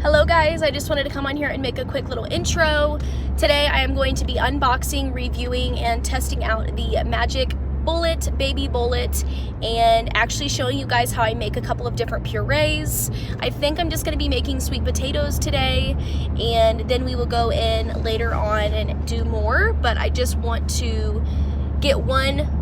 Hello guys, I just wanted to come on here and make a quick little intro. Today I am going to be unboxing, reviewing, and testing out the Magic Bullet, Baby Bullet, and actually showing you guys how I make a couple of different purees. I think I'm just going to be making sweet potatoes today, and then we will go in later on and do more, but I just want to get one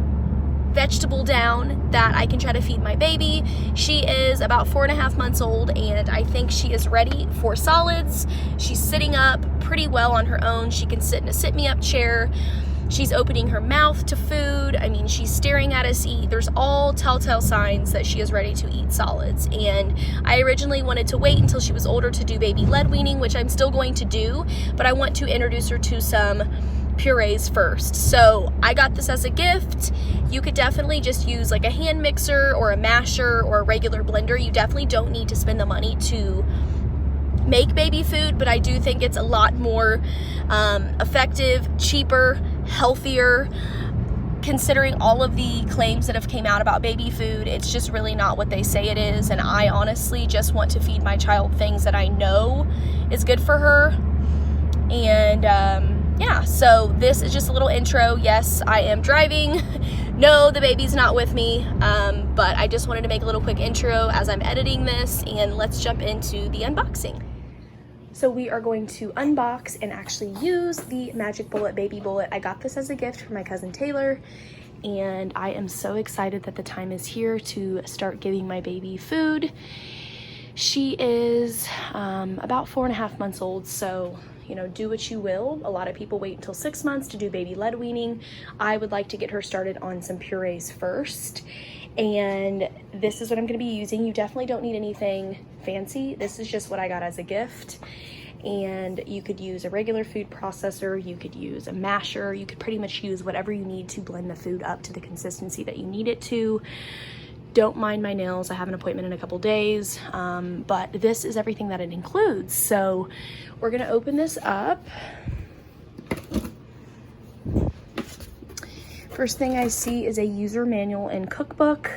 vegetable down that I can try to feed my baby. She is about 4.5 months old, and I think she is ready for solids. She's sitting up pretty well on her own. She can sit in a sit-me-up chair. She's opening her mouth to food. I mean, she's staring at us eat. There's all telltale signs that she is ready to eat solids. And I originally wanted to wait until she was older to do baby lead weaning, which I'm still going to do, but I want to introduce her to some purees first. So I got this as a gift. You could definitely just use like a hand mixer or a masher or a regular blender. You definitely don't need to spend the money to make baby food, but I do think it's a lot more effective, cheaper, healthier. Considering all of the claims that have came out about baby food, it's just really not what they say it is, and I honestly just want to feed my child things that I know is good for her. And yeah, so this is just a little intro. Yes, I am driving. No, the baby's not with me, but I just wanted to make a little quick intro as I'm editing this, and let's jump into the unboxing. So we are going to unbox and actually use the Magic Bullet Baby Bullet. I got this as a gift from my cousin Taylor, and I am so excited that the time is here to start giving my baby food. She is about 4.5 months old, so you know, do what you will. A lot of people wait until 6 months to do baby lead weaning. I would like to get her started on some purees first, and this is what I'm going to be using. You definitely don't need anything fancy. This is just what I got as a gift, and you could use a regular food processor, you could use a masher, you could pretty much use whatever you need to blend the food up to the consistency that you need it to. Don't mind my nails, I have an appointment in a couple days, but this is everything that it includes. So we're gonna open this up. First thing I see is a user manual and cookbook.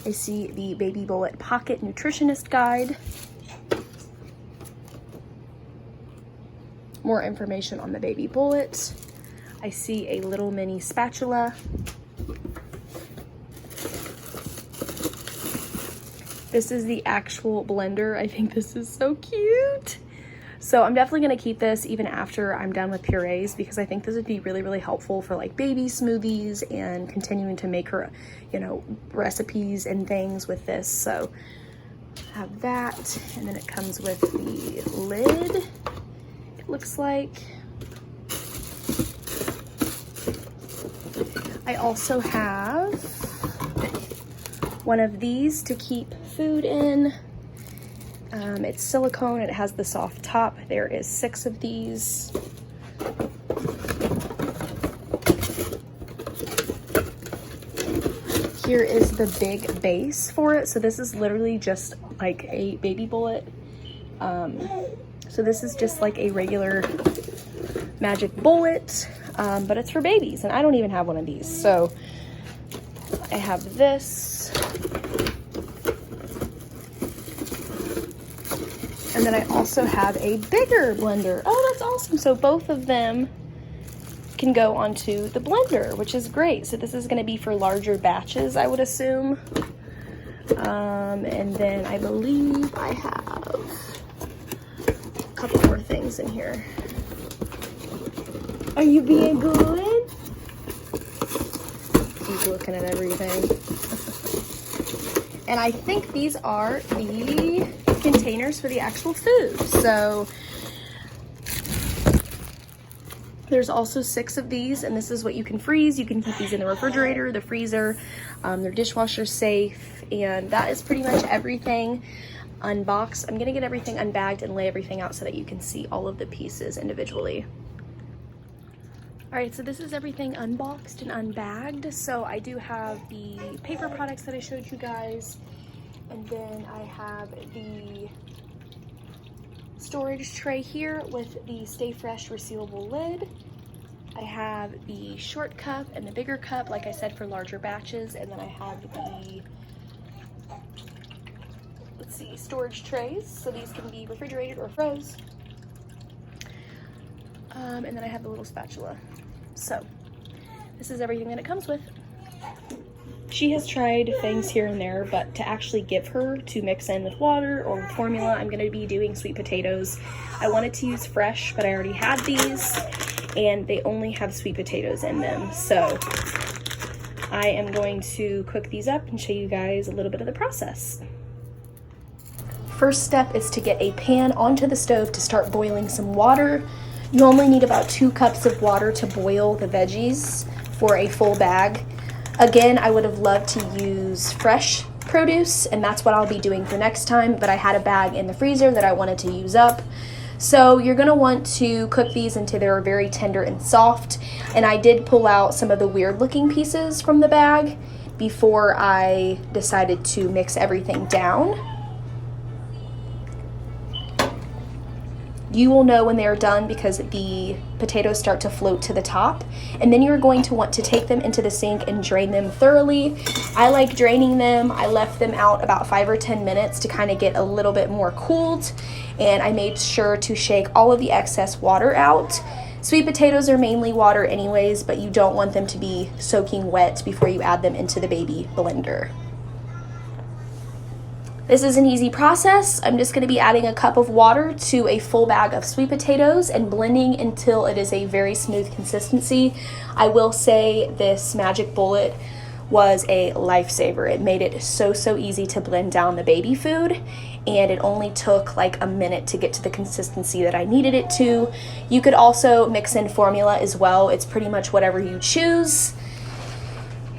I see the Baby Bullet Pocket Nutritionist Guide. More information on the Baby Bullet. I see a little mini spatula. This is the actual blender. I think this is so cute. So I'm definitely gonna keep this even after I'm done with purees, because I think this would be really, really helpful for like baby smoothies and continuing to make her, you know, recipes and things with this. So have that, and then it comes with the lid, it looks like. I also have one of these to keep food in. It's silicone, it has the soft top. There is 6 of these. Here is the big base for it. So this is literally just like a Baby Bullet. So this is just like a regular Magic Bullet, but it's for babies, and I don't even have one of these. So I have this. And then I also have a bigger blender. Oh, that's awesome. So both of them can go onto the blender, which is great. So this is going to be for larger batches, I would assume. And then I believe I have a couple more things in here. Are you being good? He's looking at everything. And I think these are the containers for the actual food. So there's also 6 of these, and this is what you can freeze. You can keep these in the refrigerator, the freezer, they're dishwasher safe, and that is pretty much everything unboxed. I'm gonna get everything unbagged and lay everything out so that you can see all of the pieces individually. All right, so this is everything unboxed and unbagged. So I do have the paper products that I showed you guys, and then I have the storage tray here with the Stay Fresh resealable lid. I have the short cup and the bigger cup, like I said, for larger batches, and then I have the let's see, storage trays. So these can be refrigerated or froze. And then I have the little spatula. So this is everything that it comes with. She has tried things here and there, but to actually give her to mix in with water or with formula, I'm going to be doing sweet potatoes. I wanted to use fresh, but I already had these, and they only have sweet potatoes in them. So I am going to cook these up and show you guys a little bit of the process. First step is to get a pan onto the stove to start boiling some water. You only need about 2 cups of water to boil the veggies for a full bag. Again, I would have loved to use fresh produce, and that's what I'll be doing for next time, but I had a bag in the freezer that I wanted to use up. So you're gonna want to cook these until they're very tender and soft, and I did pull out some of the weird looking pieces from the bag before I decided to mix everything down. You will know when they are done because the potatoes start to float to the top, and then you're going to want to take them into the sink and drain them thoroughly. I like draining them. I left them out about 5 or 10 minutes to kind of get a little bit more cooled, and I made sure to shake all of the excess water out. Sweet potatoes are mainly water anyways, but you don't want them to be soaking wet before you add them into the baby blender. This is an easy process. I'm just going to be adding a cup of water to a full bag of sweet potatoes and blending until it is a very smooth consistency. I will say this Magic Bullet was a lifesaver. It made it so easy to blend down the baby food, and it only took like a minute to get to the consistency that I needed it to. You could also mix in formula as well. It's pretty much whatever you choose.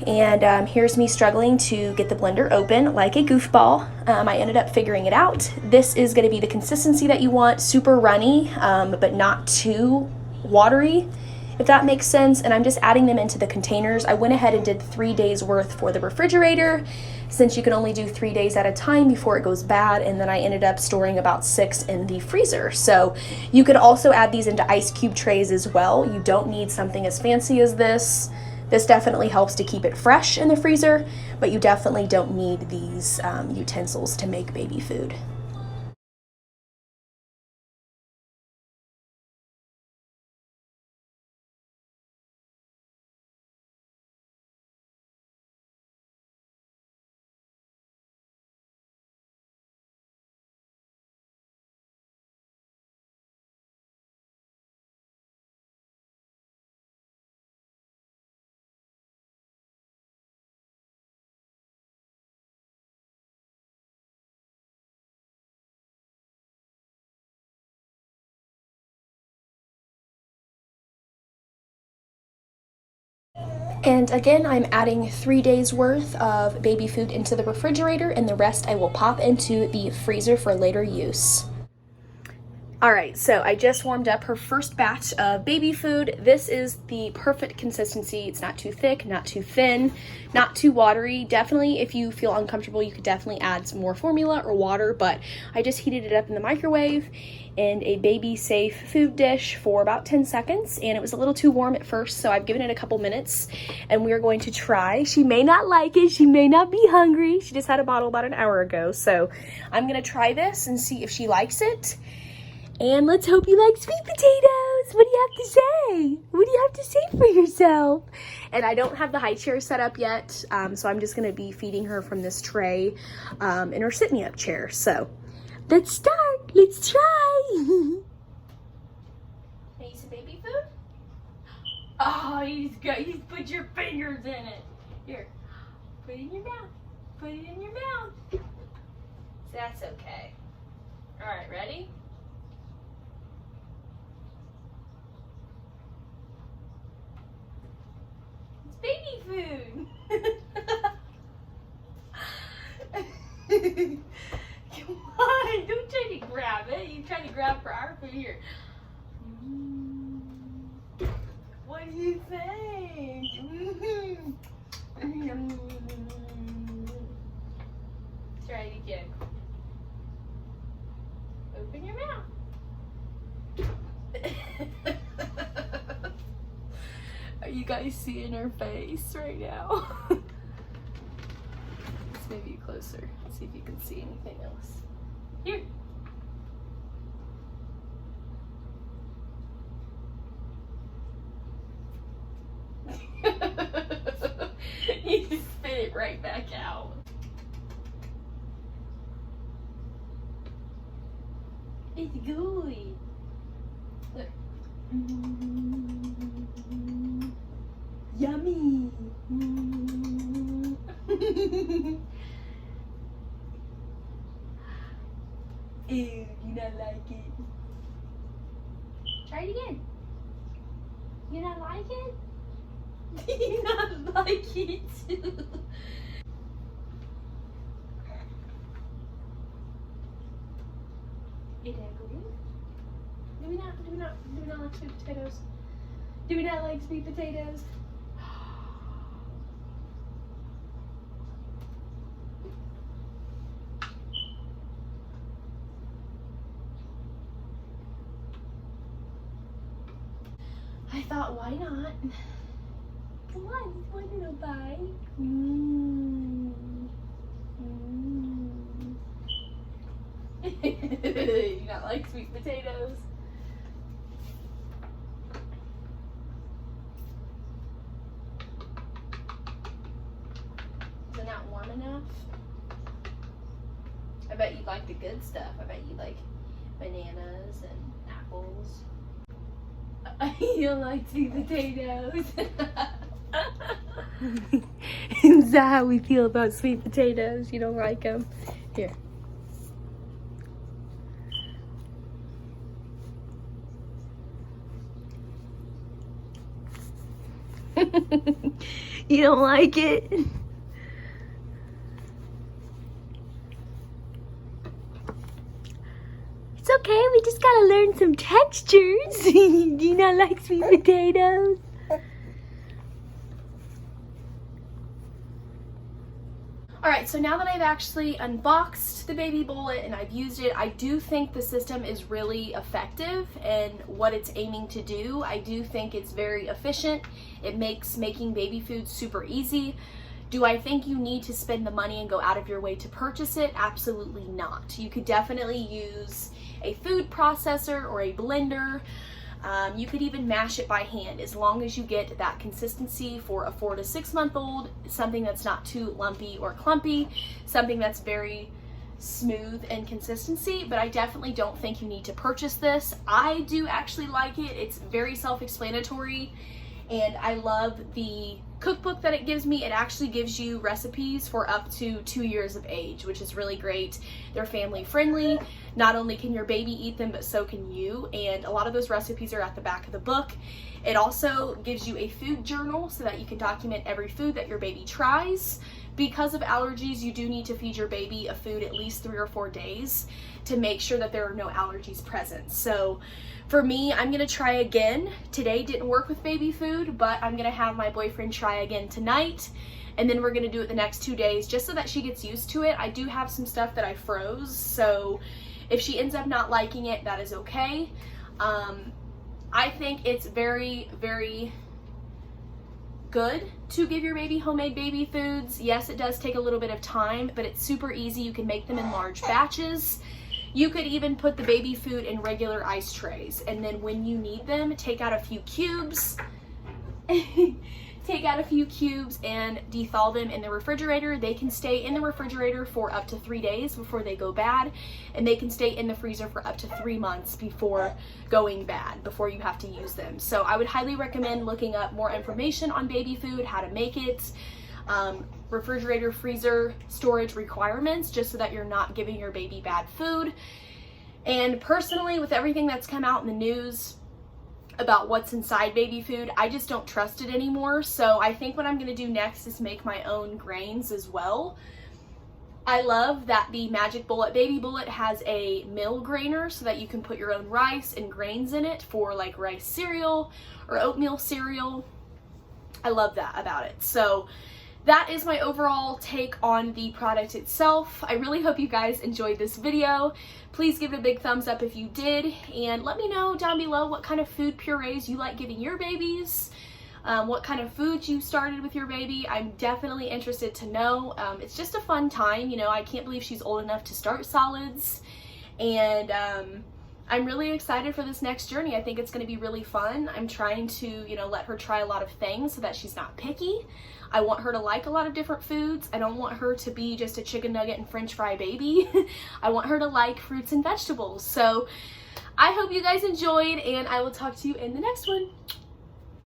And here's me struggling to get the blender open like a goofball. I ended up figuring it out. This is going to be the consistency that you want, super runny, but not too watery, if that makes sense. And I'm just adding them into the containers. I went ahead and did 3 days worth for the refrigerator, since you can only do 3 days at a time before it goes bad. And then I ended up storing about 6 in the freezer. So you could also add these into ice cube trays as well. You don't need something as fancy as this. This definitely helps to keep it fresh in the freezer, but you definitely don't need these utensils to make baby food. And again, I'm adding 3 days worth of baby food into the refrigerator, and the rest I will pop into the freezer for later use. All right, so I just warmed up her first batch of baby food. This is the perfect consistency. It's not too thick, not too thin, not too watery. Definitely, if you feel uncomfortable, you could definitely add some more formula or water, but I just heated it up in the microwave in a baby-safe food dish for about 10 seconds, and it was a little too warm at first, so I've given it a couple minutes, and we're going to try. She may not like it. She may not be hungry. She just had a bottle about an hour ago, so I'm gonna try this and see if she likes it. And let's hope you like sweet potatoes. What do you have to say? What do you have to say for yourself? And I don't have the high chair set up yet, so I'm just gonna be feeding her from this tray in her sit-me-up chair. So let's start. Let's try. Can you eat some baby food? Oh, he's put your fingers in it. Here, put it in your mouth. Put it in your mouth. That's okay. All right, ready? Baby food. Come on, don't try to grab it. You try to grab for our food here. What do you think? Try it again. Open your mouth. Are you guys seeing her face right now? It's move you closer. See if you can see anything else. Here. You spit it right back out. It's gooey. Look. Yummy. Ew, you not like it? Try it again. You not like it? You not like it too. Is that good? Do we not like sweet potatoes? Do we not like sweet potatoes? I thought, why not? Come on, one little bite. You not like sweet potatoes? Is it not warm enough? I bet you like the good stuff. I bet you like bananas and apples. You don't like sweet potatoes. Is that how we feel about sweet potatoes? You don't like them? Here. You don't like it? It's okay, we just gotta learn some textures. Do you not like sweet potatoes? Alright, so now that I've actually unboxed the baby bullet and I've used it, I do think the system is really effective in what it's aiming to do. I do think it's very efficient. It makes making baby food super easy. Do I think you need to spend the money and go out of your way to purchase it? Absolutely not. You could definitely use a food processor or a blender. You could even mash it by hand as long as you get that consistency for a 4 to 6 month old, something that's not too lumpy or clumpy, something that's very smooth in consistency. But I definitely don't think you need to purchase this. I do actually like it. It's very self-explanatory and I love the cookbook that it gives me. It actually gives you recipes for up to 2 years of age, which is really great. They're family friendly. Not only can your baby eat them, but so can you. And a lot of those recipes are at the back of the book. It also gives you a food journal so that you can document every food that your baby tries. Because of allergies, you do need to feed your baby a food at least 3 or 4 days to make sure that there are no allergies present. So for me, I'm gonna try again. Today didn't work with baby food, but I'm gonna have my boyfriend try again tonight. And then we're gonna do it the next 2 days just so that she gets used to it. I do have some stuff that I froze, so if she ends up not liking it, that is okay. I think it's very, very good to give your baby homemade baby foods. Yes, it does take a little bit of time, but it's super easy. You can make them in large batches. You could even put the baby food in regular ice trays, and then when you need them, take out a few cubes and de-thaw them in the refrigerator. They can stay in the refrigerator for up to 3 days before they go bad, and they can stay in the freezer for up to 3 months before going bad, before you have to use them. So I would highly recommend looking up more information on baby food, how to make it, refrigerator, freezer, storage requirements, just so that you're not giving your baby bad food. And personally, with everything that's come out in the news about what's inside baby food, I just don't trust it anymore. So I think what I'm gonna do next is make my own grains as well. I love that the Magic Bullet Baby Bullet has a mill grainer so that you can put your own rice and grains in it for like rice cereal or oatmeal cereal. I love that about it. So that is my overall take on the product itself. I really hope you guys enjoyed this video. Please give it a big thumbs up if you did, and let me know down below what kind of food purees you like giving your babies. what kind of foods you started with your baby. I'm definitely interested to know. It's just a fun time, you know. I can't believe she's old enough to start solids, and I'm really excited for this next journey. I think it's going to be really fun. I'm trying to, you know, let her try a lot of things so that she's not picky. I want her to like a lot of different foods. I don't want her to be just a chicken nugget and french fry baby. I want her to like fruits and vegetables. So I hope you guys enjoyed, and I will talk to you in the next one.